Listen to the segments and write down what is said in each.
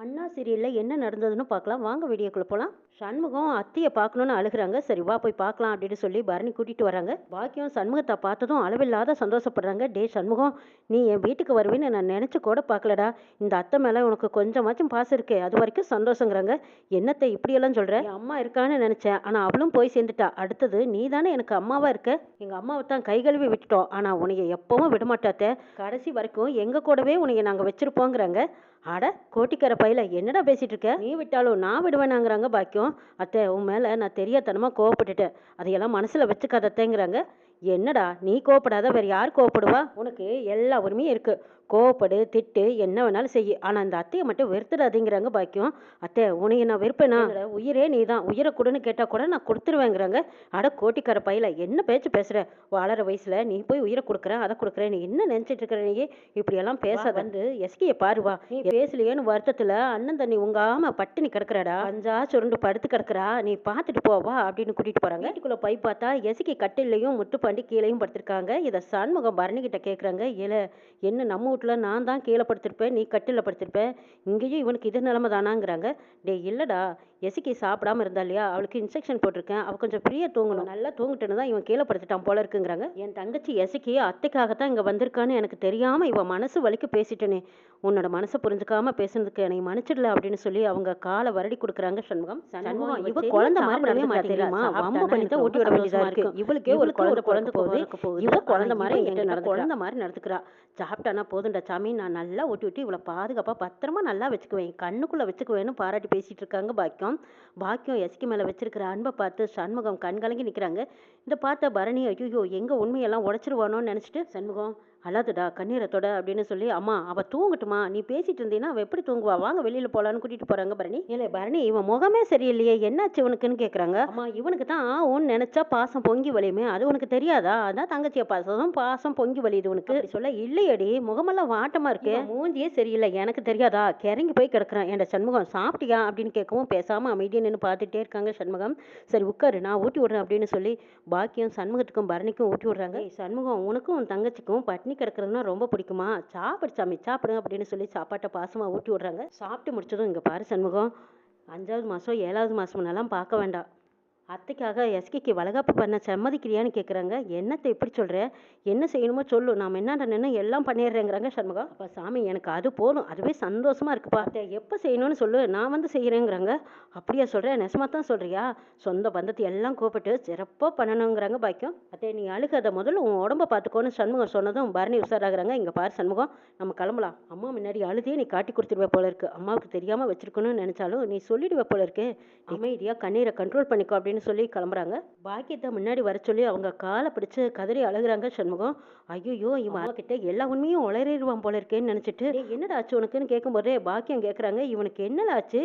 அண்ணா சீரியல்ல என்ன நடந்ததுன்னு பார்க்கலாம். வாங்க வீடியோக்குள்ள போலாம். சண்முகம் அத்தைய பார்க்கணும்னு அழுகுறாங்க. சரி வா போய் பார்க்கலாம் அப்படின்னு சொல்லி பரணி கூட்டிட்டு வராங்க. பாக்கியம் சண்முகத்தை பார்த்ததும் அளவில்லாத சந்தோஷப்படுறாங்க. டேய் சண்முகம், நீ என் வீட்டுக்கு வருவேன்னு நான் நினைச்சு கூட பார்க்கலடா. இந்த அத்தை மேல உனக்கு கொஞ்சமாச்சும் பாசம் இருக்கே, அது வரைக்கும் சந்தோஷங்கிறாங்க. என்னத்தை இப்படியெல்லாம் சொல்ற? என் அம்மா இருக்கான்னு நினைச்சேன், ஆனா அவளும் போய் சேர்ந்துட்டா. அடுத்தது நீ தானே எனக்கு அம்மாவா இருக்க. எங்க அம்மாவை தான் கை கழுவி விட்டுட்டோம், ஆனா உன்னைய எப்பவும் விடமாட்டாத்த. கடைசி வரைக்கும் எங்க கூடவே உன்னைய நாங்க வச்சிருப்போங்கிறாங்க. அட கோட்டிக்கார பையில என்னடா பேசிட்டு இருக்க? நீ விட்டாலும் நான் விடுவேனாங்கிறாங்க பாக்கியம். அத்தை உன் மேல நான் தெரியாதனமா கோவப்பட்டுட்டேன், அதையெல்லாம் மனசுல வச்சுக்காத அத்தைங்கிறாங்க. என்னடா நீ கோவப்படாத வேற யார் கோவப்படுவா? உனக்கு எல்லா உரிமையும் இருக்கு. கோவப்படு, திட்டு, என்ன வேணாலும் செய்யு. ஆனா இந்த அத்தையை மட்டும் வெறுத்துடாதீங்கிறாங்க பாக்கியம். அத்தை உனைய நான் வெறுப்பேனா? உயிரே நீ தான், உயிரை கொடுன்னு கேட்டா கூட நான் கொடுத்துருவேங்கிறாங்க. அட கோட்டிக்கார பையில என்ன பேச்சு பேசுற? வளர வயசுல நீ போய் உயிரை கொடுக்குற அதை கொடுக்குற, நீ என்ன நினைச்சிட்டு இருக்கிற? நீ இப்படியெல்லாம் பேசாத. வந்து எஸ்கிய பாருவா, நீ பேசலையேன்னு வருத்தத்துல அண்ணன் தண்ணி உங்காம பட்டினி கிடக்குறாடா, பஞ்சா சுருண்டு படுத்து கிடக்குறா, நீ பார்த்துட்டு போவா அப்படின்னு கூட்டிட்டு போறாங்க. வீட்டுக்குள்ள போய் பார்த்தா எஸ்கி கட்டிலையும் முட்டுப்பாண்டி கீழையும் படுத்திருக்காங்க. இதை சண்முகம் பரணி கிட்ட கேட்குறாங்க. ஏல என்ன நம்ம வீட்டுல நான் தான் கீழே படுத்திருப்பேன், நீ கட்டில படுத்திருப்பேன், இங்கேயும் இவனுக்கு இது நிலைமை தானாங்கிறாங்க. டே இல்லடா, எசிக்கி சாப்பிடாம இருந்தா இல்லையா, அவளுக்கு இன்ஸ்ட்ரக்ஷன் போட்டிருக்கேன், அவள் கொஞ்சம் ஃப்ரீயாக தூங்கணும், நல்லா தூங்கிட்டுன்னு தான் இவன் கீழே படுத்துட்டான் போல இருக்குங்கிறாங்க. என் தங்கச்சி எசிக்கி அத்தைக்காகத்தான் இங்கே வந்திருக்கான்னு எனக்கு தெரியாமல் இவன் மனசு வலிக்கு பேசிட்டேனே, உன்னோட மனசை புரிஞ்சுக்காம பேசுனதுக்கு என்னை மன்னிச்சிடல அப்படின்னு சொல்லி அவங்க காலை வருடி கொடுக்குறாங்க. சண்முகம் சண்முகம் இவ குழந்தை மாதிரி மாட்டேங்குமா, வம்பு பண்ணி தான் ஊட்டி விட வேண்டியதா இருக்கு. இவளுக்கே ஒரு குழந்தை பிறந்து போகுது, இவ குழந்தை மாதிரி குழந்தை மாதிரி நடந்துக்கிறா. சாப்பிட்டானா போதுண்டா சாமி, நான் நல்லா ஊட்டி விட்டு இவளை பாதுகாப்பாக பத்திரமா நல்லா வச்சுக்குவேன், கண்ணுக்குள்ளே வச்சுக்குவேன்னு பாராட்டி பேசிகிட்டு இருக்காங்க பாக்கியம். பாக்கியம் எஸ்கி மேலே வச்சிருக்கிற அன்பை பார்த்து சண்முகம் கண்கலங்கி நிற்கிறாங்க. இந்த பார்த்த பரணி ஐயோ எங்கே உண்மையெல்லாம் உடச்சிருவானோன்னு நினச்சிட்டு, சண்முகம் அழாதுடா கண்ணீரத்தோட அப்படின்னு சொல்லி, அம்மா அவள் தூங்கட்டுமா, நீ பேசிட்டு இருந்தீங்கன்னா அவள் எப்படி தூங்குவா, வாங்க வெளியில் போகலான்னு கூட்டிகிட்டு போகிறாங்க பரணி. இல்லை பரணி இவன் முகமே சரியில்லையே, என்னாச்சு இவனுக்குன்னு கேட்குறாங்க. அம்மா இவனுக்கு தான் ஒன்று நினச்சா பாசம் பொங்கி வலியுமே, அது உனக்கு தெரியாதா, அதான் தங்கச்சியை பாசம் பொங்கி வலியுது உனக்கு சொல்ல. இல்லையடி முகமெல்லாம் வாட்டமாக இருக்கு, மூஞ்சியே சரியில்லை, எனக்கு தெரியாதா, கிறங்கி போய் கிடக்குறான். என் சண்முகம் சாப்பிட்டியா அப்படின்னு கேட்கவும் பேசாமல் அமைதியை நின்று பார்த்துட்டே இருக்காங்க சண்முகம். சரி உட்காரு நான் ஊட்டி விடுறேன் அப்படின்னு சொல்லி பாக்கியம் சண்முகத்துக்கும் பரணிக்கும் ஊட்டி விடுறாங்க. சண்முகம் உனக்கும் உன் தங்கச்சிக்கும் பட்னி கிடக்கிறதுனா ரொம்ப பிடிக்குமா, சாப்பிடு சாமி சாப்பிடுங்க அப்படின்னு சொல்லி சாப்பாட்டை பாசமாக ஊட்டி விடுறாங்க. சாப்பிட்டு முடிச்சதும் இங்கே பாரு சண்முகம், 5வது மாதம் 7வது மாதம்னாலாம் பார்க்க வேண்டாம், அத்தைக்காக எஸ்கிக்கு வளகாப்பு பண்ண சம்மதிக்கிறியான்னு கேட்குறாங்க. என்னத்தை இப்படி சொல்கிற, என்ன செய்யணுமோ சொல்லு, நாம் என்னென்ன நின்று எல்லாம் பண்ணிடுறேங்கிறாங்க சண்முகம். அப்போ சாமி எனக்கு அது போதும், அதுவே சந்தோஷமாக இருக்குப்பா, அத்தை எப்போ செய்யணும்னு சொல்லு நான் வந்து செய்கிறேங்கிறாங்க. அப்படியா சொல்கிறேன், நெசமாக தான் சொல்கிறியா, சொந்த பந்தத்தை எல்லாம் கூப்பிட்டு சிறப்பாக பண்ணணுங்கிறாங்க பாக்கியம். அத்தை நீ அழுகாத, முதல்ல உன் உடம்ப பார்த்துக்கோன்னு சண்முகம் சொன்னதும் பரணி உஷாராகிறாங்க. இங்கே பாரு சண்முகம் நம்ம கிளம்பலாம், அம்மா முன்னாடி அழுதே நீ காட்டி கொடுத்துருவே போல இருக்கு, அம்மாவுக்கு தெரியாமல் வச்சிருக்கணும்னு நினச்சாலும் நீ சொல்லிடுவே போல இருக்கு, அமைதியாக கண்ணீரை கண்ட்ரோல் பண்ணிக்கோ அப்படின்னு சொல்லி கிளம்புறாங்க. பாக்கியத்தை முன்னாடி வர சொல்லி அவங்க காலை பிடிச்சு கதறி அழுகுறாங்க சண்முகம். ஐயோ இவன் கிட்ட எல்லா உண்மையும் உளறிடுவான் போல இருக்கேன்னு நினைச்சிட்டு, என்னடா ஆச்சு உனக்குன்னு கேட்கும்போதே பாக்கியம் கேட்குறாங்க, இவனுக்கு என்னடா ஆச்சு,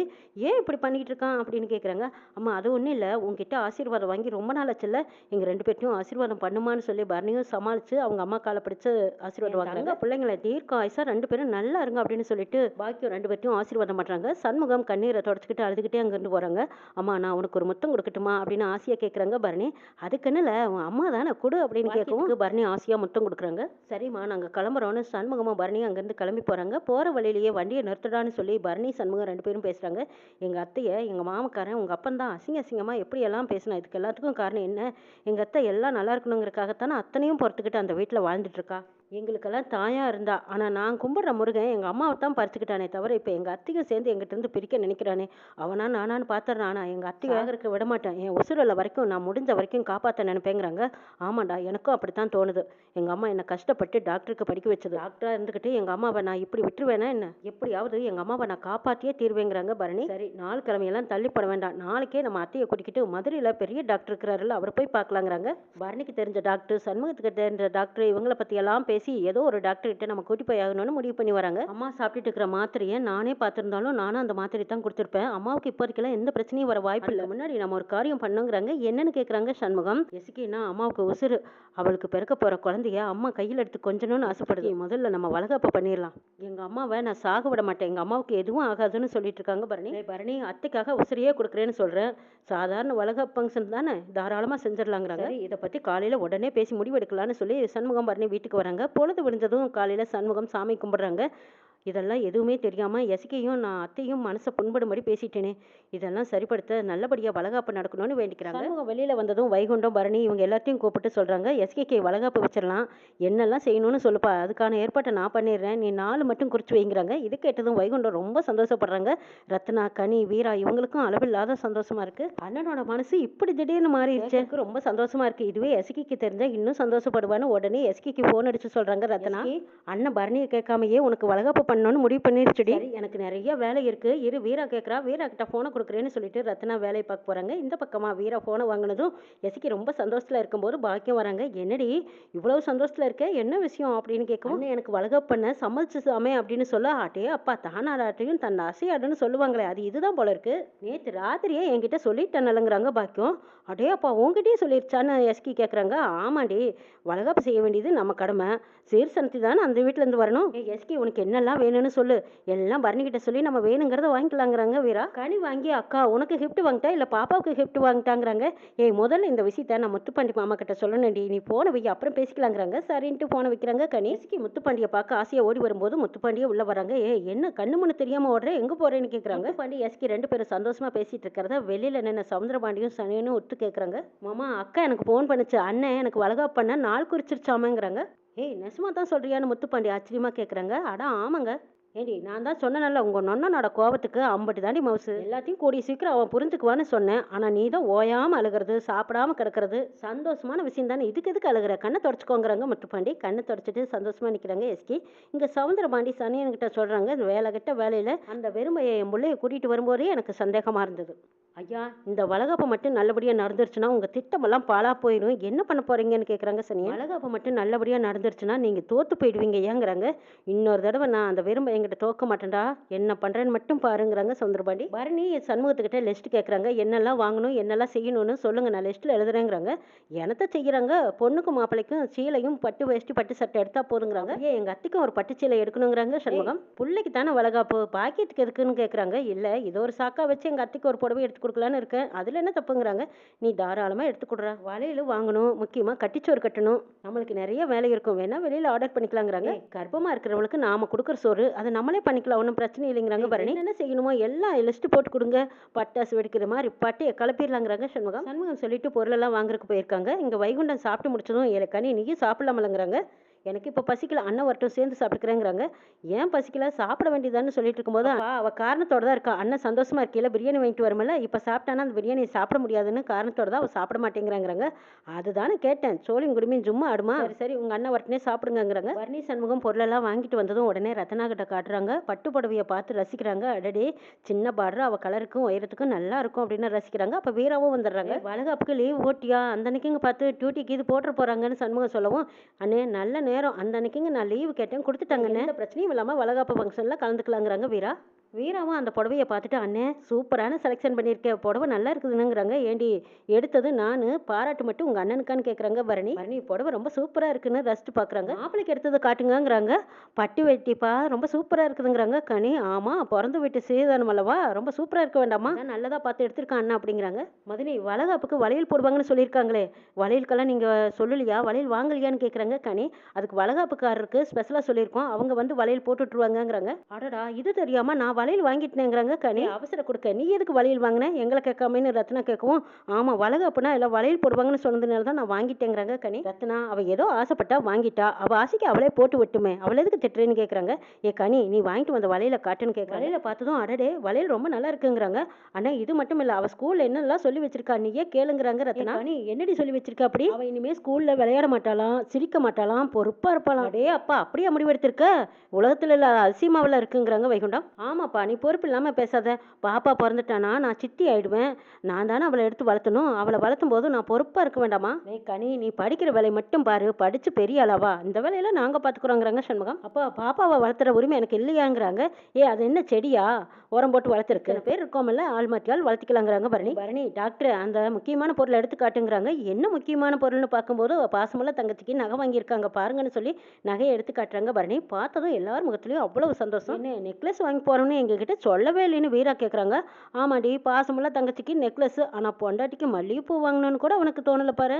ஏன் இப்படி பண்ணிட்டு இருக்கான் அப்படின்னு கேட்குறாங்க. அம்மா அது ஒன்றும் இல்லை, உங்ககிட்ட ஆசீர்வாதம் வாங்கி ரொம்ப நாள் ஆச்சுல்ல, எங்கள் 2 பேர்ட்டையும் ஆசீர்வாதம் பண்ணுமான்னு சொல்லி பரணியும் சமாளித்து அவங்க அம்மா காலை பிடிச்சு ஆசீர்வாதம் வாங்குறாங்க. பிள்ளைங்களை தீர்க்க ஆயுசா 2 பேரும் நல்லா இருங்க அப்படின்னு சொல்லிட்டு பாக்கியம் 2 பேர்ட்டையும் ஆசீர்வாதம் பண்ணுறாங்க. சண்முகம் கண்ணீரை தொடச்சிக்கிட்டு அழுதுகிட்டே அங்கேருந்து போகிறாங்க. அம்மா நான் உனக்கு ஒரு முத்தம் கொடுக்கட்டுமா அப்படின்னு ஆசையாக கேட்குறாங்க பரணி. அதுக்குன்னு உன் அம்மா தானே கொடு அப்படின்னு கேட்கவும் பரணி ஆசையாக முத்தம் கொடுக்குறாங்க. சரிம்மா நாங்கள் கிளம்புறோன்னு சண்முகமும் பரணியும் அங்கேருந்து கிளம்பி போகிறாங்க. போகிற வழியிலேயே வண்டியை நிறுத்தடான்னு சொல்லி பரணி சண்முகம் 2 பேரும் பேசுகிறாங்க. எங்கள் அத்தையை எங்கள் மாமக்காரன் உங்கள் அப்பன் தான் அசிங்கமாக எப்படியெல்லாம் பேசினா, இதுக்கு எல்லாத்துக்கும் காரணம் என்ன, எங்கள் அத்தை எல்லாம் நல்லா இருக்கணுங்கிறதுக்காகத்தானே அத்தனையும் பொறுத்துக்கிட்டு அந்த வீட்டில் வாழ்ந்துட்டுருக்கா, எங்களுக்கெல்லாம் தாயாக இருந்தா, ஆனால் நான் கும்பிட்ற முருகன் எங்கள் அம்மாவை தான் பறிச்சுக்கிட்டானே தவிர இப்போ எங்கள் அத்தையும் சேர்ந்து எங்கிட்டேருந்து பிரிக்க நினைக்கிறானே, அவனா நானான்னு பார்த்துட்றான், ஆனால் எங்கள் அத்தையாக இருக்க விட மாட்டேன், என் உசுரில் வரைக்கும் நான் முடிஞ்ச வரைக்கும் காப்பாற்ற நினைப்பேங்கிறாங்க. ஆமாண்டா எனக்கும் அப்படித்தான் தோணுது, எங்கள் அம்மா என்னை கஷ்டப்பட்டு டாக்டருக்கு படிக்க வச்சது, டாக்டராக இருந்துக்கிட்டு எங்கள் அம்மாவை நான் இப்படி விட்டுருவேனா என்ன, எப்படியாவது எங்கள் அம்மாவை நான் காப்பாற்றியே தீர்வேங்கிறாங்க பரணி. சரி நாள் கிழமையெல்லாம் தள்ளிப்பட வேண்டாம், நாளைக்கே நம்ம அத்தையை கூட்டிக்கிட்டு மதுரையில் பெரிய டாக்டர் இருக்கிறாருல்ல அவர் போய் பார்க்கலாங்கிறாங்க. பரணிக்கு தெரிஞ்ச டாக்டர் சண்முகத்துக்கு தெரிஞ்ச டாக்டர் இவங்களை பற்றியெல்லாம் பேசி ஏதோ ஒரு டாக்டர் கிட்ட நம்ம கூட்டி போய் ஆகணும்னு முடிவு பண்ணி வராங்க. அம்மா சாப்பிட்டுட்டு இருக்கிற மாத்திரையை நானே பார்த்துருந்தாலும் நானும் அந்த மாத்திரை தான் கொடுத்துருப்பேன், அம்மாவுக்கு இப்போதைக்கெல்லாம் எந்த பிரச்சனையும் வர வாய்ப்பு இல்லை, முன்னாடி நம்ம ஒரு காரியம் பண்ணுங்கிறாங்க. என்னன்னு கேட்குறாங்க சண்முகம். எசுக்கின்னா அம்மாவுக்கு உசுறு, அவளுக்கு பிறக்க போகிற குழந்தைய அம்மா கையில் எடுத்து கொஞ்சணும்னு ஆசைப்படுது, முதல்ல நம்ம வளகாப்பு பண்ணிடலாம், எங்கள் அம்மாவை நான் சாக விட மாட்டேன், எங்கள் அம்மாவுக்கு எதுவும் ஆகாதுன்னு சொல்லிட்டு இருக்காங்க பரணி. பரணி அத்தைக்காக உசுரையே கொடுக்குறேன்னு சொல்கிறேன், சாதாரண வளகாப்பு ஃபங்க்ஷன் தானே தாராளமாக செஞ்சிடலாங்கிறாங்க. இதை பற்றி காலையில் உடனே பேசி முடிவெடுக்கலான்னு சொல்லி சண்முகம் பரணி வீட்டுக்கு வராங்க. பொழுது விடிஞ்சதும் காலையில் சண்முகம் சாமி கும்பிட்றாங்க. இதெல்லாம் எதுவுமே தெரியாமல் எஸ்கேயும் நான் அத்தையும் மனசை புண்படும்படி பேசிட்டேனே, இதெல்லாம் சரிப்படுத்த நல்லபடியாக வளகாப்பு நடக்கணும்னு வேண்டிக்கிறாங்க. சண்முகம் வெளியில் வந்ததும் வைகுண்டம், பரணி இவங்க எல்லாத்தையும் கூப்பிட்டு சொல்கிறாங்க, எஸ்கேக்கு வளகாப்பு வச்சிடலாம், என்னெல்லாம் செய்யணும்னு சொல்லுப்பா, அதுக்கான ஏற்பாட்டை நான் பண்ணிடுறேன், நீ 4 மட்டும் குறித்து வைங்கிறாங்க. இது கேட்டதும் வைகுண்டம் ரொம்ப சந்தோஷப்படுறாங்க. ரத்னா, கனி, வீரா இவங்களுக்கும் அளவில்லாத சந்தோஷமா இருக்கு. அண்ணனோட மனசு இப்படி திடீர்னு மாறிடுச்சு, எனக்கு ரொம்ப சந்தோஷமா இருக்கு. இதுவே எஸ்கேக்கு தெரிஞ்சா இன்னும் சந்தோஷப்படுவான்னு உடனே எஸ்கேக்கு ஃபோன் அடிச்சு சொல்றாங்க ரத்னா. அண்ணன் பரணியை கேட்காமையே உனக்கு வளகாப்பு பண்ணணும்னு முடிவு பண்ணிருச்சுடி. எனக்கு நிறைய வேலை இருக்கு, இரு வீரா கேட்குறா, வீரா கிட்ட ஃபோனை கொடுக்குறேன்னு சொல்லிட்டு ரத்னா வேலையை பார்க்க போறாங்க. இந்த பக்கமா வீரா ஃபோனை வாங்கினதும் எஸ்கே ரொம்ப சந்தோஷத்துல இருக்கும்போது பாக்கியம் வராங்க. என்னடி இவ்வளவு சந்தோஷத்துல இருக்க, என்ன விஷயம் அப்படின்னு கேட்கவும், எனக்கு வளகாப்பு பண்ண சம்மதிச்சுசாமே அப்படின்னு சொல்ல, ஆட்டே அப்பா தானாடாட்டையும் தன் அசையாடுன்னு சொல்லுவாங்களே, அது இதுதான் போல இருக்கு. நேற்று ராத்திரியே என்கிட்ட சொல்லிட்டேன்னுங்கிறாங்க பாக்கியம். அடே அப்பா உங்ககிட்டயே சொல்லிருச்சான்னு எஸ்கி கேட்குறாங்க. ஆமாண்டி, வளகாப்பு செய்ய வேண்டியது நம்ம கடமை, சீர்சனத்தி தானே அந்த வீட்டிலேருந்து வரணும். எஸ்கி உனக்கு என்னெல்லாம் வேணும்னு சொல்லு, எல்லாம் பரணிக்கிட்ட சொல்லி நம்ம வேணுங்கிறத வாங்கிக்கலாங்கிறாங்க வீரா. கனி வாங்கி அக்கா உனக்கு கிஃப்ட் வாங்கிட்டா இல்லை பாப்பாவுக்கு கிஃப்ட் வாங்கிட்டாங்கிறாங்க. முதல்ல இந்த விஷயத்த நான் முத்துப்பாண்டி மாமா கிட்ட சொல்லணும்டி, நீ போன வை அப்புறம் பேசிக்கலாங்கிறாங்க. சரின்ட்டு போன வைக்கிறாங்க. கனி எஸ்கி முத்துப்பாண்டியை பார்க்க ஆசையாக ஓடி வரும்போது முத்துப்பாண்டியை உள்ள வராங்க. என்ன கண்ணு முன்னு தெரியாமல் ஓடுற, எங்கே போகிறேன்னு கேட்குறாங்க. முத்துப்பாண்டி எஸ்கி 2 பேரும் சந்தோஷமாக பேசிட்டு இருக்கிறத வெளியில் நின்று சமுத்திரபாண்டியும் சனியனும் ஒத்து கேட்குறாங்க. மாமா அக்கா எனக்கு ஃபோன் பண்ணுச்சு, அண்ணன் எனக்கு வளகாப்பு பண்ண நாள் குறிச்சிருச்சாமங்கிறாங்க. நெசமா தான் சொல்றியான்னு முத்துப்பாண்டி ஆச்சரியமா கேட்குறாங்க. அடா ஆமாங்க, ஏடி நான் தான் சொன்னேன்ல உங்கள் நொன்னனோட கோபத்துக்கு அம்பட்டு தாண்டி மவுசு, எல்லாத்தையும் கூடிய சீக்கிரம் அவன் புரிஞ்சுக்குவான்னு சொன்னேன். ஆனால் நீ தான் ஓயாமல் அழுகிறது, சாப்பிடாம கிடக்கிறது, சந்தோஷமான விஷயம் தானே, இதுக்கு எதுக்கு அழுகிற, கண்ணை தொடச்சிக்கோங்கிறாங்க முத்துப்பாண்டி. கண்ணை தொடச்சிட்டு சந்தோஷமாக நிற்கிறாங்க எஸ்கி. இங்கே சவுந்தரபாண்டி சனியன்கிட்ட சொல்கிறாங்க, இந்த வேலைகிட்ட வேலையில் அந்த வெறுமையை என் பிள்ளையை கூட்டிகிட்டு வரும்போதே எனக்கு சந்தேகமாக இருந்தது. ஐயா இந்த வளகாப்பு மட்டும் நல்லபடியாக நடந்துருச்சுன்னா உங்கள் திட்டமெல்லாம் பாழா போயிடும், என்ன பண்ண போகிறீங்கன்னு கேட்குறாங்க சனியா. வளகாப்பு மட்டும் நல்லபடியாக நடந்துருச்சுன்னா நீங்கள் தோற்று போயிடுவீங்க ஏங்கிறாங்க. இன்னொரு தடவை நான் அந்த வெறுமை என்கிட்ட தோக்க மாட்டேன்டா, என்ன பண்ணுறேன்னு மட்டும் பாருங்கிறாங்க சவுந்தரபாண்டி. பரணி சண்முகத்துக்கிட்ட லிஸ்ட் கேட்குறாங்க, என்னெல்லாம் வாங்கணும் என்னெல்லாம் செய்யணும்னு சொல்லுங்கள், நான் லிஸ்ட்டில் எழுதுறேங்கிறாங்க. என்னத்தை செய்கிறாங்க, பொண்ணுக்கும் மாப்பிள்ளைக்கும் சீலையும் பட்டு வேஷ்டி பட்டு சட்டை எடுத்தால் போதுங்கிறாங்க. எங்கள் அத்தைக்கும் ஒரு பட்டு சீலை எடுக்கணுங்கிறாங்க சண்முகம். பிள்ளைக்கு தானே வளகாப்பு, பாக்கெட்டுக்கு எதுக்குன்னு கேட்குறாங்க. இல்லை இது ஒரு சாக்கா வச்சு எங்கள் அத்தைக்கு ஒரு புடவை எடுத்து கொடுக்கலான்னு இருக்கேன், அதில் என்ன தப்புங்கிறாங்க. நீ தாராளமாக எடுத்து கொடுறா, வளையல் வாங்கணும், முக்கியமாக கட்டிச்சோறு கட்டணும், நம்மளுக்கு நிறைய வேலை இருக்கும், வேணா வெளியில் ஆர்டர் பண்ணிக்கலாங்கிறாங்க. கர்ப்பமாக இருக்கிறவங்களுக்கு நாம கொடுக்குற சோறு அதை நம்மளே பண்ணிக்கலாம், ஒன்றும் பிரச்சனை இல்லைங்கிறாங்க. பரணி என்ன செய்யணுமோ எல்லாம் லிஸ்ட் போட்டு கொடுங்க, பட்டாசு வெடிக்கிற மாதிரி பட்டையை கிளப்பிடலாங்கிறாங்க சண்முகம். சண்முகம் சொல்லிட்டு பொருளெல்லாம் வாங்குறதுக்கு போயிருக்காங்க. இங்கே வைகுண்டம் சாப்பிட்டு முடிச்சதும் கனி நீயும் சாப்பிடலாமலங்கிறாங்க. எனக்கு இப்போ பசிக்கல, அண்ணன் வரட்டும் சேர்ந்து சாப்பிட்டுக்கிறேங்கிறாங்க. ஏன் பசிக்கல, சாப்பிட வேண்டியதான்னு சொல்லிட்டு இருக்கும்போது அவள் காரணத்தோட தான் இருக்கா. அண்ணன் சந்தோஷமா இருக்கையில பிரியாணி வாங்கிட்டு வரமில்ல, இப்போ சாப்பிட்டானா அந்த பிரியாணி சாப்பிட முடியாதுன்னு காரணத்தோட தான் அவள் சாப்பிட மாட்டேங்கிறாங்கிறாங்க. அதுதானே கேட்டேன், சோழியும் குடுமையும் சும்மா ஆடுமா, சரி சரி உங்கள் அண்ணன் வரட்டுனே சாப்பிடுங்கிறாங்க. வர்ணி சண்முகம் பொருளெல்லாம் வாங்கிட்டு வந்ததும் உடனே ரத்னா கிட்ட காட்டுறாங்க. பட்டு புடவையை பார்த்து ரசிக்கிறாங்க. அடடே சின்ன பார்டர், அவள் கலருக்கும் உயரத்துக்கும் நல்லா இருக்கும் அப்படின்னு ரசிக்கிறாங்க. அப்போ வீராவும் வந்துடுறாங்க. வளகாப்புக்கு லீவ் ஓட்டியா அந்த அன்னைக்குங்க பார்த்து டியூட்டிக்கு இது போட்டு போகிறாங்கன்னு சண்முகம் சொல்லவும், அண்ணே நல்ல நேரம், அந்த அன்னைக்குங்க நான் லீவு கேட்டேன் கொடுத்துட்டாங்கண்ணே, எந்த பிரச்சனையும் இல்லாமல் வளகாப்பு ஃபங்க்ஷனில் கலந்துக்கலாங்கிறாங்க வீரா. வீராவும் அந்த புடவையை பார்த்துட்டு, அண்ணே சூப்பரான செலெக்ஷன் பண்ணியிருக்கேன், புடவை நல்லா இருக்குதுன்னுங்கிறாங்க. ஏண்டி எடுத்தது நான், பாராட்டு மட்டும் உங்கள் அண்ணனுக்கான்னு கேட்குறாங்க பரணி. பரணி புடவை ரொம்ப சூப்பராக இருக்குன்னு ரசித்து பார்க்குறாங்க. மாப்பிளைக்கு எடுத்தது காட்டுங்கிறாங்க. பட்டு வெட்டிப்பா ரொம்ப சூப்பராக இருக்குதுங்கிறாங்க. கனி ஆமாம் பிறந்து வீட்டு சீதானம் அல்லவா, ரொம்ப சூப்பராக இருக்க வேண்டாமா, நல்லதாக பார்த்து எடுத்திருக்கான் அண்ணா அப்படிங்கிறாங்க. மதினி வளகாப்புக்கு வளையல் போடுவாங்கன்னு சொல்லியிருக்காங்களே, வளையலுக்கெல்லாம் நீங்கள் சொல்லலையா, வளையல் வாங்கலையான்னு கேட்குறாங்க கனி. அதுக்கு வளகாப்புக்காரருக்கு ஸ்பெஷலாக சொல்லியிருக்கோம், அவங்க வந்து வளையல் போட்டு விட்டுருவாங்கங்கிறாங்க. அடடா இது தெரியாமல் நான் வளையல் வாங்கிட்டேங்கிறாங்க கனி. அவசர கொடுக்க நீ எதுக்கு வளையல் வாங்கினேன் எங்களை கேட்காமன்னு ரத்னா கேட்கவும், ஆமாம் வளகாப்புனா எல்லாம் வளையல் போடுவாங்கன்னு சொன்னதுனால தான் நான் வாங்கிட்டேங்கிறாங்க கனி. ரத்னா அவள் ஏதோ ஆசைப்பட்டா வாங்கிட்டா, அவள் ஆசைக்கு அவளே போட்டு விட்டுமே, அவள் எதுக்கு திட்டுறேன்னு கேட்குறாங்க. கனி நீ வாங்கிட்டு வந்த வளையல காட்டுன்னு கேட்குற. வளையல பார்த்ததும் அடடே வளையல் ரொம்ப நல்லா இருக்குங்கிறாங்க. ஆனால் இது மட்டும் இல்லை, அவள் ஸ்கூலில் என்னெல்லாம் சொல்லி வச்சிருக்கா நீயே கேளுங்கிறாங்க ரத்னா. கனி என்னடி சொல்லி வச்சிருக்கா அப்படி, அவள் இனிமேல் ஸ்கூலில் விளையாட மாட்டாளாம், சிரிக்க மாட்டாளாம், பொறுப்பாக இருப்பாளாம். அடே அப்பா அப்படியே முடிவெடுத்திருக்க, உலகத்தில் இல்லை அதிசயமாவில் இருக்குங்கிறாங்க வைகுண்டம். ஆமாப்பா நீ பொறுப்பு இல்லாமல் பேசாத, பாப்பா பிறந்துட்டானா நான் சித்தி ஆயிடுவேன், நான் தானே அவளை எடுத்து வளர்த்தணும், அவளை வளர்த்தும் போது நான் பொறுப்பாக இருக்க வேண்டாமா. கனி நீ படிக்கிற வேலையை மட்டும் பாரு, படித்து பெரிய அளவா, இந்த வேலையெல்லாம் நாங்கள் பார்த்துக்குறோங்கிறாங்க சண்முகம். அப்போ பாப்பாவை வளர்த்துற உரிமை எனக்கு இல்லையாங்கிறாங்க. அது என்ன செடியா உரம் போட்டு வளர்த்துருக்கு, பேர் இருக்கோமில்ல ஆள் மாற்றியால் வளர்த்திக்கலாங்கிறாங்க பரணி. பரணி டாக்டர் அந்த முக்கியமான பொருளை எடுத்து காட்டுங்கிறாங்க. என்ன முக்கியமான பொருள்னு பார்க்கும்போது பாசமுள்ள தங்கச்சிக்கு நகை வாங்கியிருக்காங்க பாருங்கன்னு சொல்லி நகையை எடுத்து காட்டுறாங்க பரணி. பார்த்ததும் எல்லாரும் முகத்துலையும் அவ்வளவு சந்தோஷம். என்ன நெக்லஸ் வாங்கி போகிறோன்னு எங்ககிட்ட சொல்லவே இல்லைன்னு வீரா கேட்குறாங்க. ஆமாடி பாசமுள்ள தங்கச்சிக்கு நெக்லஸ், ஆனால் பொண்டாட்டிக்கு மல்லிகைப்பூ வாங்கணும்னு கூட உனக்கு தோணலை பாரு,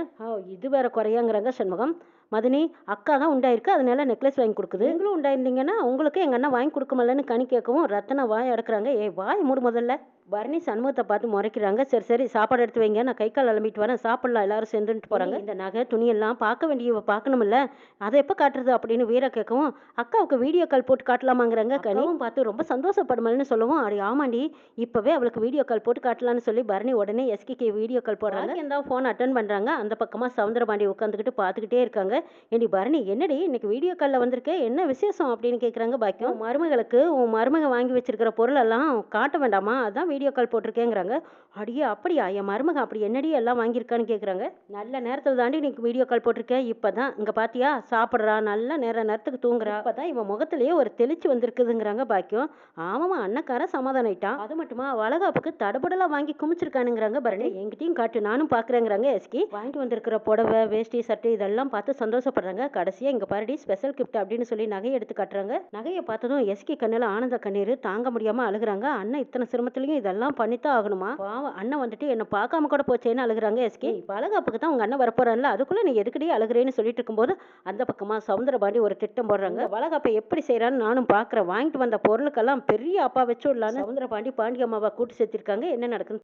இது வேற குறையாங்கிறாங்க சண்முகம். மதனி அக்கா தான் உண்டாயிருக்கு, அதனால நெக்லஸ் வாங்கி கொடுக்குது. நீங்களும் உண்டாயிருந்தீங்கன்னா உங்களுக்கு எங்கள் அண்ணன் வாங்கி கொடுக்குமல்லன்னு கனி கேட்கவும் ரத்தனை வாய் அடக்குறாங்க. ஏய் வாய் மூடு முதல்ல. பரணி சண்முகத்தை பார்த்து முறைக்கிறாங்க. சரி சரி சாப்பாடு எடுத்து வைங்க, நான் கை கால் அலம்பிட்டு வரேன், சாப்பிடலாம் எல்லாரும் சேர்ந்துட்டு போகிறாங்க. இந்த நகை துணியெல்லாம் பார்க்க வேண்டிய பார்க்கணுமில்ல, அதை எப்போ காட்டுறது அப்படின்னு வீரா கேட்கவும் அக்காவுக்கு வீடியோ கால் போட்டு காட்டலாமாங்கிறாங்க. கனிவும் பார்த்து ரொம்ப சந்தோஷப்படுமல்னு சொல்லவும் அடி ஆமாண்டி இப்போவே அவளுக்கு வீடியோ கால் போட்டு காட்டலான்னு சொல்லி பரணி உடனே எஸ்கிக்கு வீடியோ கால் போடுறாங்க. எந்த ஃபோன் அட்டன் பண்ணுறாங்க. அந்த பக்கமாக சவுந்தரபாண்டி உட்காந்துக்கிட்டு பார்த்துக்கிட்டே இருக்காங்க. ஏண்டி பரணி என்னடி இன்னைக்கு வீடியோ காலில் வந்திருக்கே, என்ன விசேஷம் அப்படின்னு கேட்குறாங்க பாக்கியம். மருமகளுக்கு உன் மருமக வாங்கி வச்சிருக்கிற பொருளெல்லாம் காட்ட வேண்டாமா, அதான் வீடியோ கால் போட்டிருக்கேங்கிறாங்க. அடியே அப்படியா, என் மருமக அப்படி என்னடி எல்லாம் வாங்கியிருக்கான்னு கேட்குறாங்க. நல்ல நேரத்தில் தாண்டி நீ வீடியோ கால் போட்டிருக்கேன், இப்போ தான் இங்கே பார்த்தியா சாப்பிட்றா, நல்ல நேரத்துக்கு தூங்குறா, இப்போ தான் இவன் முகத்திலேயே ஒரு தெளிச்சு வந்திருக்குதுங்கிறாங்க பாக்கியம். ஆமாம்மா அண்ணக்கார சமாதானம் ஆயிட்டான். அது மட்டுமா வளகாப்புக்கு தடபுடலாம் வாங்கி குமிச்சிருக்கானுங்கிறாங்க பரணி. என்கிட்டையும் காட்டு நானும் பார்க்குறேங்கிறாங்க எஸ்கி. வாங்கிட்டு வந்திருக்கிற புடவை வேஷ்டி சட்டை இதெல்லாம் பார்த்து சந்தோஷப்படுறாங்க. கடைசியாக இங்கே பாருடி ஸ்பெஷல் கிஃப்ட் அப்படின்னு சொல்லி நகையை எடுத்து காட்டுறாங்க. நகையை பார்த்ததும் எஸ்கி கண்ணில் ஆனந்த கண்ணீர் தாங்க முடியாமல் அழுகுறாங்க. அண்ணன் இத்தனை சிரமத்துலையும் இதெல்லாம் பண்ணித்தான் ஆகணுமா, பாவம் அண்ணன் வந்துட்டு என்னை பார்க்காம கூட போச்சேன்னு அழுகுறாங்க எஸ்கி. வளகாப்புக்கு தான் உங்க அண்ணன் வரப்போறான்ல, அதுக்குள்ள நீ எதுக்கடி அழுகுறேன்னு சொல்லிட்டு இருக்கும்போது அந்த பக்கமா சவுந்தரபாண்டி ஒரு திட்டம் போடுறாங்க. வளகாப்பை எப்படி செய்யறான்னு நானும் பார்க்குறேன், வாங்கிட்டு வந்த பொருளுக்கெல்லாம் பெரிய அப்பா வச்சு விடலான்னு சவுந்தரபாண்டி பாண்டி அம்மாவை கூட்டு சேர்த்திருக்காங்க. என்ன நடக்குன்னு